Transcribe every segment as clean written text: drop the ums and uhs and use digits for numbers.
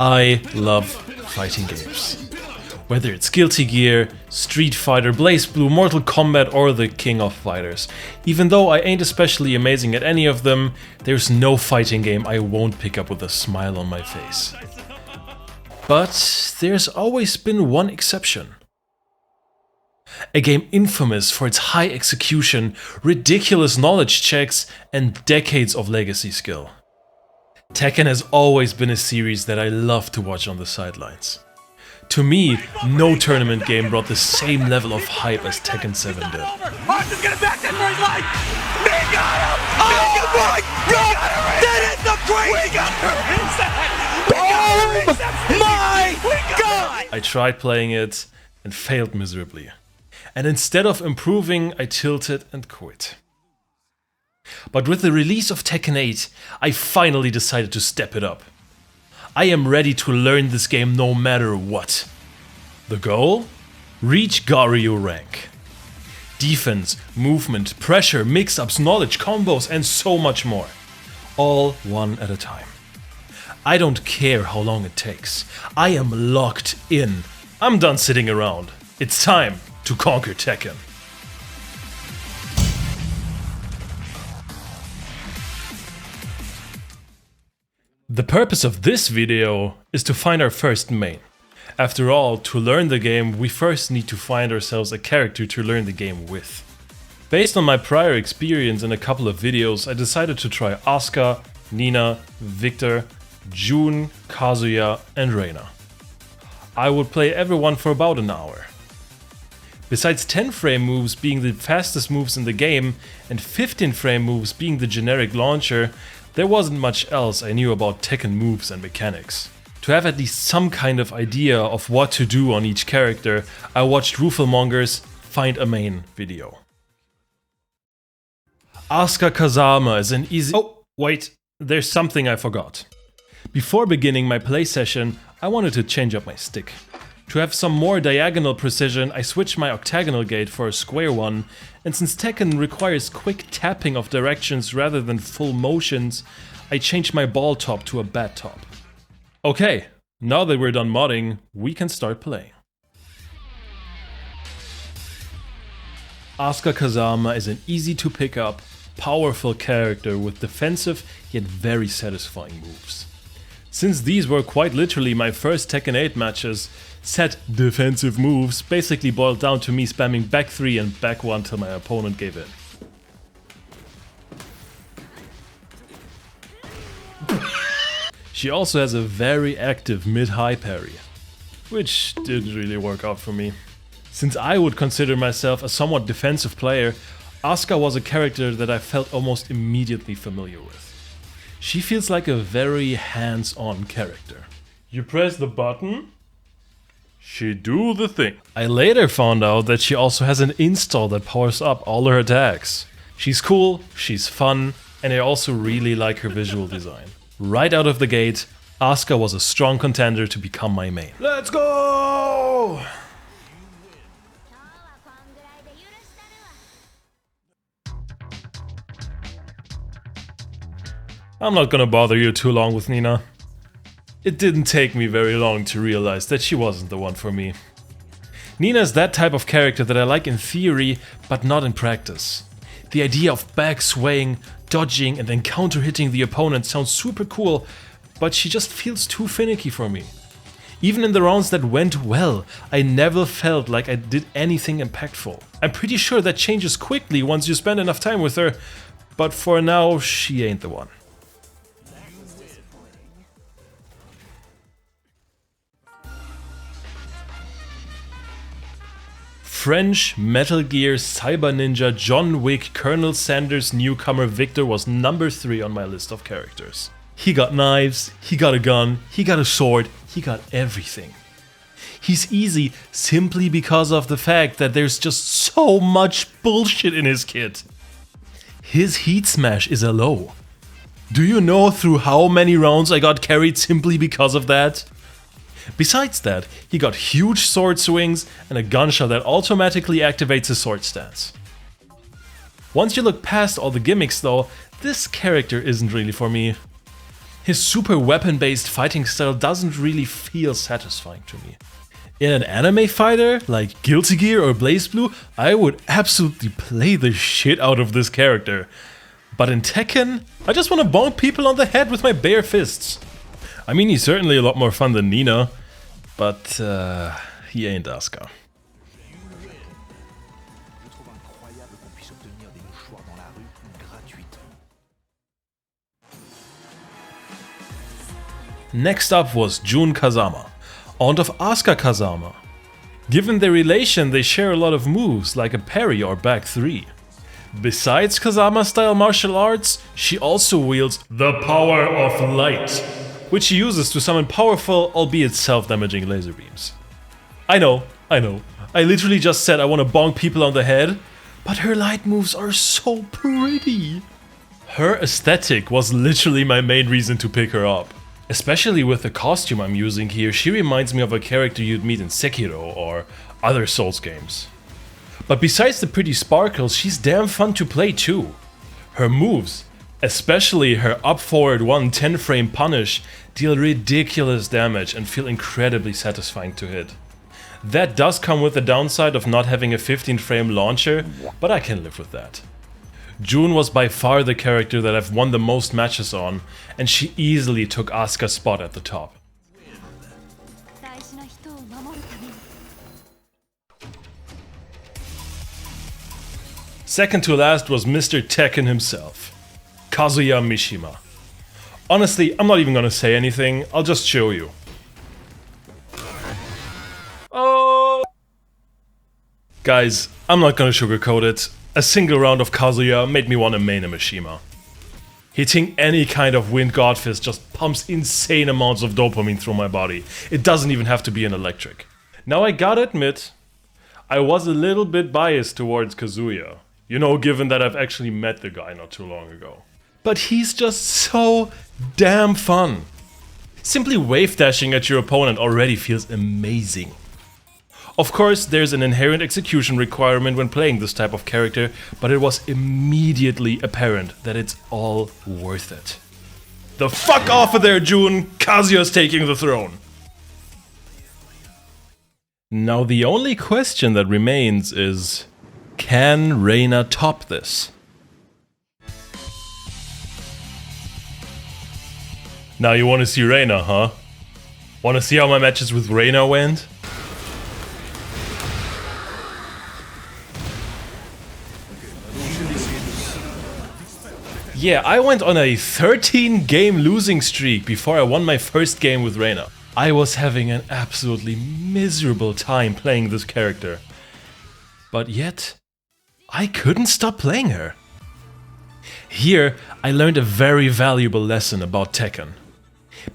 I love fighting games. Whether it's Guilty Gear, Street Fighter, BlazBlue, Mortal Kombat or the King of Fighters. Even though I ain't especially amazing at any of them, there's no fighting game I won't pick up with a smile on my face. But there's always been one exception. A game infamous for its high execution, ridiculous knowledge checks, and decades of legacy skill. Tekken has always been a series that I love to watch on the sidelines. To me, no tournament game brought the same level of hype as Tekken 7 did. Austin's gonna back that for his life! We got him! That is the crazy! We got her! Oh my god! I tried playing it and failed miserably. And instead of improving, I tilted and quit. But with the release of Tekken 8, I finally decided to step it up. I am ready to learn this game no matter what. The goal? Reach Garyu rank. Defense, movement, pressure, mix-ups, knowledge, combos and so much more. All one at a time. I don't care how long it takes. I am locked in. I'm done sitting around. It's time to conquer Tekken. The purpose of this video is to find our first main. After all, to learn the game, we first need to find ourselves a character to learn the game with. Based on my prior experience in a couple of videos, I decided to try Asuka, Nina, Victor, June, Kazuya and Reina. I would play everyone for about an hour. Besides 10 frame moves being the fastest moves in the game and 15 frame moves being the generic launcher, there wasn't much else I knew about Tekken moves and mechanics. To have at least some kind of idea of what to do on each character, I watched Ruffelmonger's Find a Main video. Asuka Kazama is an easy— Oh, wait, there's something I forgot. Before beginning my play session, I wanted to change up my stick. To have some more diagonal precision, I switched my octagonal gate for a square one, and since Tekken requires quick tapping of directions rather than full motions, I changed my ball top to a bat top. Okay, now that we're done modding, we can start playing. Asuka Kazama is an easy to pick up, powerful character with defensive yet very satisfying moves. Since these were quite literally my first Tekken 8 matches, set defensive moves basically boiled down to me spamming back 3 and back 1 till my opponent gave in. She also has a very active mid-high parry, which didn't really work out for me. Since I would consider myself a somewhat defensive player, Asuka was a character that I felt almost immediately familiar with. She feels like a very hands-on character. You press the button, she do the thing. I later found out that she also has an install that powers up all her attacks. She's cool, she's fun, and I also really like her visual design. Right out of the gate, Asuka was a strong contender to become my main. Let's go! I'm not gonna bother you too long with Nina. It didn't take me very long to realize that she wasn't the one for me. Nina's that type of character that I like in theory, but not in practice. The idea of back swaying, dodging and then counter hitting the opponent sounds super cool, but she just feels too finicky for me. Even in the rounds that went well, I never felt like I did anything impactful. I'm pretty sure that changes quickly once you spend enough time with her, but for now, she ain't the one. French, Metal Gear, Cyber Ninja, John Wick, Colonel Sanders newcomer Victor was number 3 on my list of characters. He got knives, he got a gun, he got a sword, he got everything. He's easy simply because of the fact that there's just so much bullshit in his kit. His heat smash is a low. Do you know through how many rounds I got carried simply because of that? Besides that, he got huge sword swings and a gunshot that automatically activates his sword stance. Once you look past all the gimmicks though, this character isn't really for me. His super weapon-based fighting style doesn't really feel satisfying to me. In an anime fighter, like Guilty Gear or BlazBlue, I would absolutely play the shit out of this character. But in Tekken, I just want to bonk people on the head with my bare fists. I mean, he's certainly a lot more fun than Nina, but he ain't Asuka. Next up was Jun Kazama, aunt of Asuka Kazama. Given their relation, they share a lot of moves, like a parry or back 3. Besides Kazama-style martial arts, she also wields the power of light, which she uses to summon powerful, albeit self-damaging laser beams. I know. I literally just said I want to bonk people on the head, but her light moves are so pretty. Her aesthetic was literally my main reason to pick her up. Especially with the costume I'm using here, she reminds me of a character you'd meet in Sekiro or other Souls games. But besides the pretty sparkles, she's damn fun to play too. Her moves, especially her up forward 1 10-frame punish, deal ridiculous damage and feel incredibly satisfying to hit. That does come with the downside of not having a 15-frame launcher, but I can live with that. Jun was by far the character that I've won the most matches on, and she easily took Asuka's spot at the top. Second to last was Mr. Tekken himself, Kazuya Mishima. Honestly, I'm not even gonna say anything, I'll just show you. Oh! Guys, I'm not gonna sugarcoat it. A single round of Kazuya made me want to main a Mishima. Hitting any kind of wind god fist just pumps insane amounts of dopamine through my body. It doesn't even have to be an electric. Now I gotta admit, I was a little bit biased towards Kazuya. You know, given that I've actually met the guy not too long ago. But he's just so damn fun. Simply wave dashing at your opponent already feels amazing. Of course, there's an inherent execution requirement when playing this type of character, but it was immediately apparent that it's all worth it. The fuck off of there, Jun! Kazuya's taking the throne! Now the only question that remains is, can Reina top this? Now you wanna see Reina, huh? Wanna see how my matches with Reina went? Yeah, I went on a 13-game losing streak before I won my first game with Reina. I was having an absolutely miserable time playing this character. But yet, I couldn't stop playing her. Here, I learned a very valuable lesson about Tekken.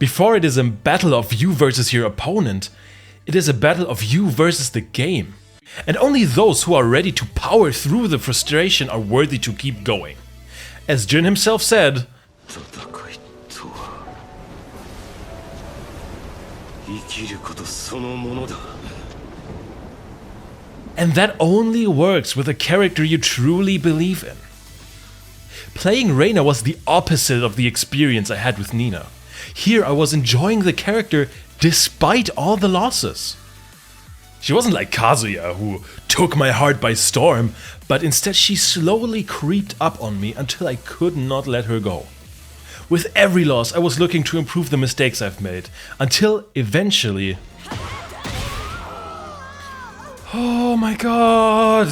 Before it is a battle of you versus your opponent, it is a battle of you versus the game. And only those who are ready to power through the frustration are worthy to keep going. As Jin himself said, and that only works with a character you truly believe in. Playing Reina was the opposite of the experience I had with Nina. Here I was enjoying the character despite all the losses. She wasn't like Kazuya, who took my heart by storm, but instead she slowly creeped up on me until I could not let her go. With every loss I was looking to improve the mistakes I've made, until eventually... Oh my god!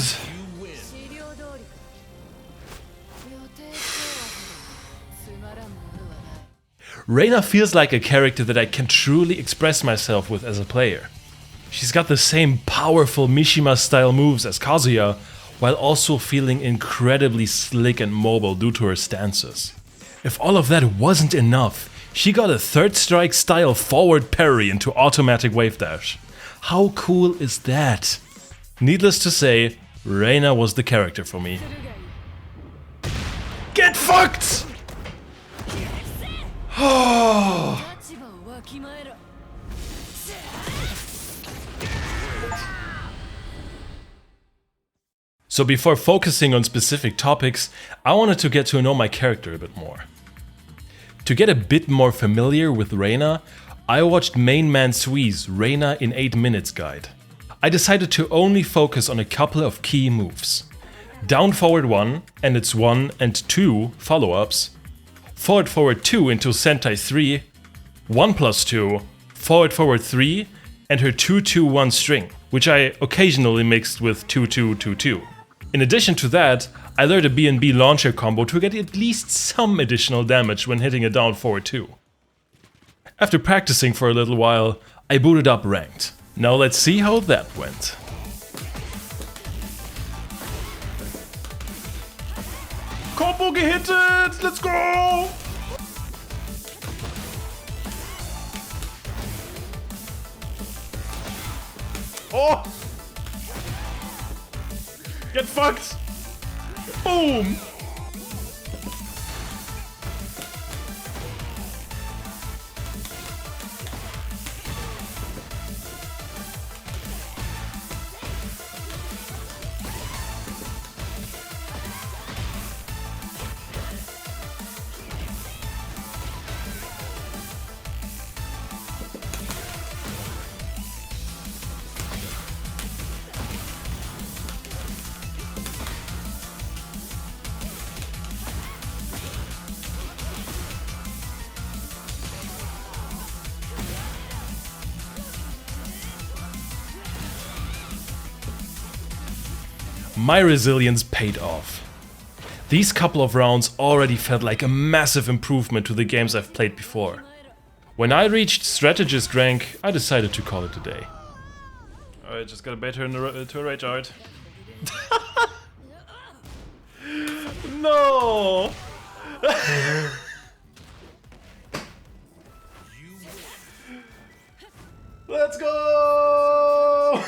Reina feels like a character that I can truly express myself with as a player. She's got the same powerful Mishima-style moves as Kazuya, while also feeling incredibly slick and mobile due to her stances. If all of that wasn't enough, she got a third strike style forward parry into automatic wave dash. How cool is that? Needless to say, Reina was the character for me. Get fucked! Oh. So before focusing on specific topics, I wanted to get to know my character a bit more. To get a bit more familiar with Reina, I watched Main Man Sui's Reina in 8 Minutes guide. I decided to only focus on a couple of key moves. Down forward 1 and its 1 and 2 follow-ups, forward 2 into Sentai 3, 1+2, forward 3 and her 2-2-1 string, which I occasionally mixed with 2-2-2-2. In addition to that, I learned a B&B launcher combo to get at least some additional damage when hitting a down forward 2. After practicing for a little while, I booted up ranked. Now let's see how that went. Combo gehittet! Let's go! Oh! Get fucked! Boom! My resilience paid off. These couple of rounds already felt like a massive improvement to the games I've played before. When I reached strategist rank, I decided to call it a day. Alright, just gotta bait her into a rage art. No! Let's go!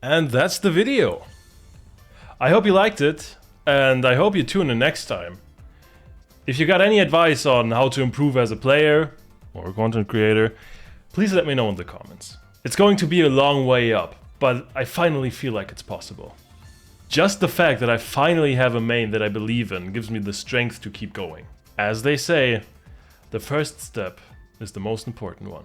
And that's the video. I hope you liked it, and I hope you tune in next time. If you got any advice on how to improve as a player or a content creator, please let me know in the comments. It's going to be a long way up, but I finally feel like it's possible. Just the fact that I finally have a main that I believe in gives me the strength to keep going. As they say, the first step is the most important one.